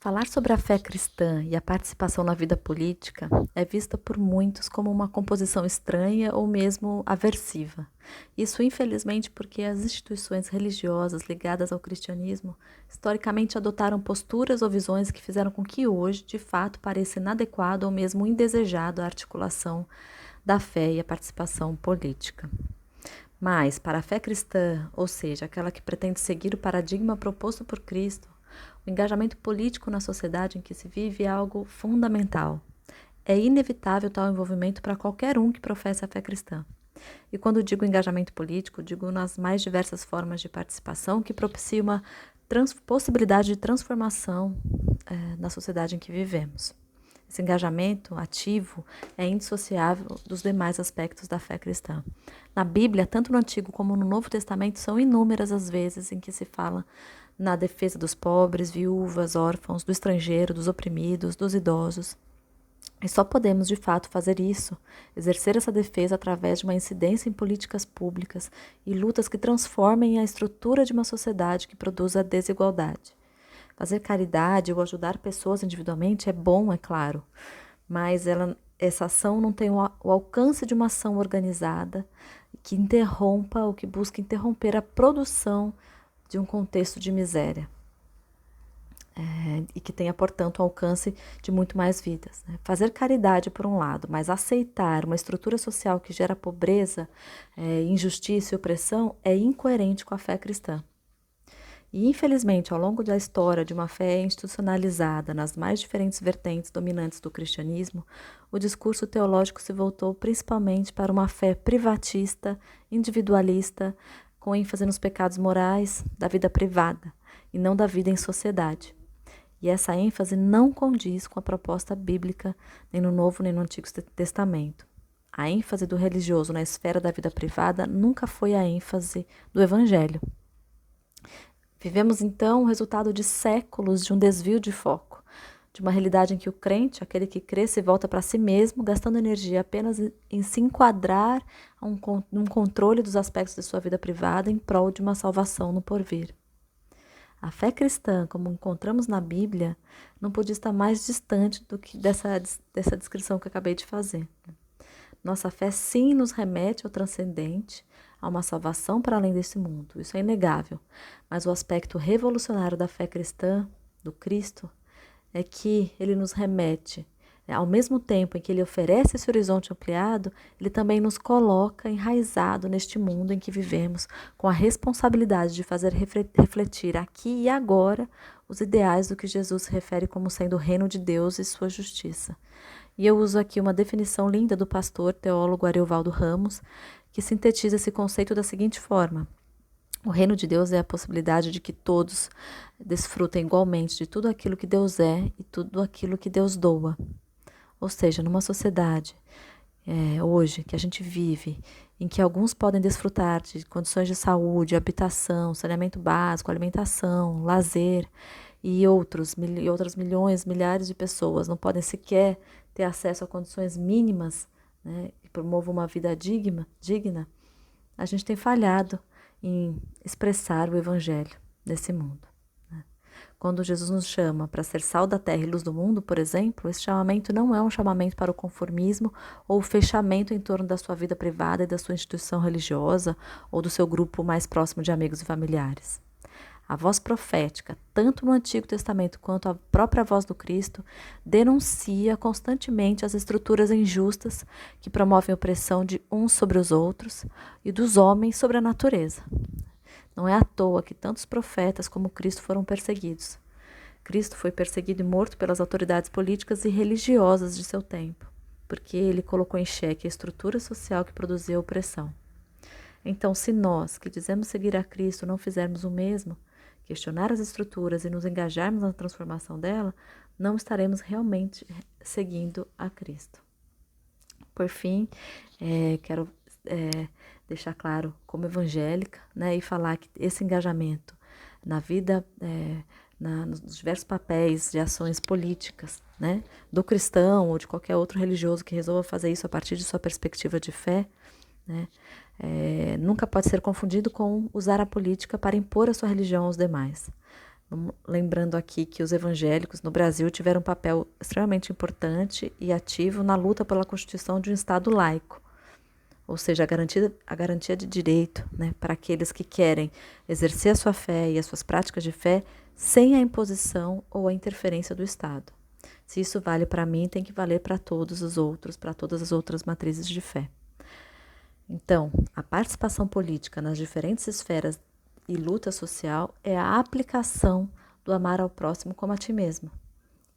Falar sobre a fé cristã e a participação na vida política é vista por muitos como uma composição estranha ou mesmo aversiva. Isso, infelizmente, porque as instituições religiosas ligadas ao cristianismo historicamente adotaram posturas ou visões que fizeram com que hoje, de fato, pareça inadequado ou mesmo indesejado a articulação da fé e a participação política. Mas, para a fé cristã, ou seja, aquela que pretende seguir o paradigma proposto por Cristo, o engajamento político na sociedade em que se vive é algo fundamental. É inevitável tal envolvimento para qualquer um que professe a fé cristã. E quando digo engajamento político, digo nas mais diversas formas de participação que propiciam uma possibilidade de transformação na sociedade em que vivemos. Esse engajamento ativo é indissociável dos demais aspectos da fé cristã. Na Bíblia, tanto no Antigo como no Novo Testamento, são inúmeras as vezes em que se fala na defesa dos pobres, viúvas, órfãos, do estrangeiro, dos oprimidos, dos idosos. E só podemos, de fato, fazer isso, exercer essa defesa através de uma incidência em políticas públicas e lutas que transformem a estrutura de uma sociedade que produza a desigualdade. Fazer caridade ou ajudar pessoas individualmente é bom, é claro, mas essa ação não tem o alcance de uma ação organizada que interrompa ou que busque interromper a produção de um contexto de miséria. E que tenha, portanto, o alcance de muito mais vidas. Né? Fazer caridade por um lado, mas aceitar uma estrutura social que gera pobreza, injustiça e opressão é incoerente com a fé cristã. E, infelizmente, ao longo da história de uma fé institucionalizada nas mais diferentes vertentes dominantes do cristianismo, o discurso teológico se voltou principalmente para uma fé privatista, individualista, com ênfase nos pecados morais da vida privada e não da vida em sociedade. E essa ênfase não condiz com a proposta bíblica, nem no Novo nem no Antigo Testamento. A ênfase do religioso na esfera da vida privada nunca foi a ênfase do Evangelho. Vivemos, então, o resultado de séculos de um desvio de foco, de uma realidade em que o crente, aquele que crê, se volta para si mesmo, gastando energia apenas em se enquadrar num controle dos aspectos de sua vida privada em prol de uma salvação no porvir. A fé cristã, como encontramos na Bíblia, não podia estar mais distante do que dessa descrição que eu acabei de fazer. Nossa fé sim nos remete ao transcendente, a uma salvação para além desse mundo. Isso é inegável. Mas o aspecto revolucionário da fé cristã, do Cristo, é que ele nos remete, ao mesmo tempo em que ele oferece esse horizonte ampliado, ele também nos coloca enraizado neste mundo em que vivemos, com a responsabilidade de fazer refletir aqui e agora os ideais do que Jesus se refere como sendo o reino de Deus e sua justiça. E eu uso aqui uma definição linda do pastor teólogo Ariovaldo Ramos, que sintetiza esse conceito da seguinte forma: o reino de Deus é a possibilidade de que todos desfrutem igualmente de tudo aquilo que Deus é e tudo aquilo que Deus doa. Ou seja, numa sociedade hoje que a gente vive, em que alguns podem desfrutar de condições de saúde, habitação, saneamento básico, alimentação, lazer, e outras milhões, milhares de pessoas não podem sequer ter acesso a condições mínimas, né, que promovam uma vida digna, a gente tem falhado em expressar o evangelho nesse mundo. Quando Jesus nos chama para ser sal da terra e luz do mundo, por exemplo, esse chamamento não é um chamamento para o conformismo ou o fechamento em torno da sua vida privada e da sua instituição religiosa ou do seu grupo mais próximo de amigos e familiares. A voz profética, tanto no Antigo Testamento quanto a própria voz do Cristo, denuncia constantemente as estruturas injustas que promovem a opressão de uns sobre os outros e dos homens sobre a natureza. Não é à toa que tantos profetas como Cristo foram perseguidos. Cristo foi perseguido e morto pelas autoridades políticas e religiosas de seu tempo, porque ele colocou em xeque a estrutura social que produzia a opressão. Então, se nós, que dizemos seguir a Cristo, não fizermos o mesmo, questionar as estruturas e nos engajarmos na transformação dela, não estaremos realmente seguindo a Cristo. Por fim, quero deixar claro como evangélica, né, e falar que esse engajamento na vida, nos diversos papéis de ações políticas, né, do cristão ou de qualquer outro religioso que resolva fazer isso a partir de sua perspectiva de fé, né, nunca pode ser confundido com usar a política para impor a sua religião aos demais. Lembrando aqui que os evangélicos no Brasil tiveram um papel extremamente importante e ativo na luta pela constituição de um Estado laico, ou seja, a garantia de direito, né, para aqueles que querem exercer a sua fé e as suas práticas de fé sem a imposição ou a interferência do Estado. Se isso vale para mim, tem que valer para todos os outros, para todas as outras matrizes de fé. Então, a participação política nas diferentes esferas e luta social é a aplicação do amar ao próximo como a ti mesmo,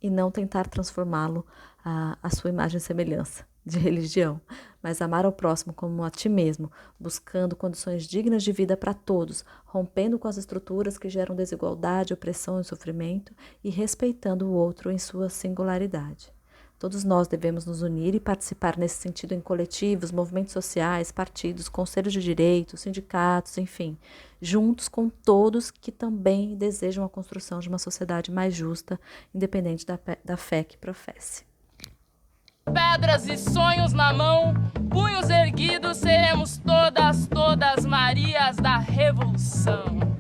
e não tentar transformá-lo à sua imagem e semelhança de religião, mas amar ao próximo como a ti mesmo, buscando condições dignas de vida para todos, rompendo com as estruturas que geram desigualdade, opressão e sofrimento e respeitando o outro em sua singularidade. Todos nós devemos nos unir e participar nesse sentido em coletivos, movimentos sociais, partidos, conselhos de direitos, sindicatos, enfim, juntos com todos que também desejam a construção de uma sociedade mais justa, independente da fé que professe. Pedras e sonhos na mão, punhos erguidos, seremos todas Marias da Revolução.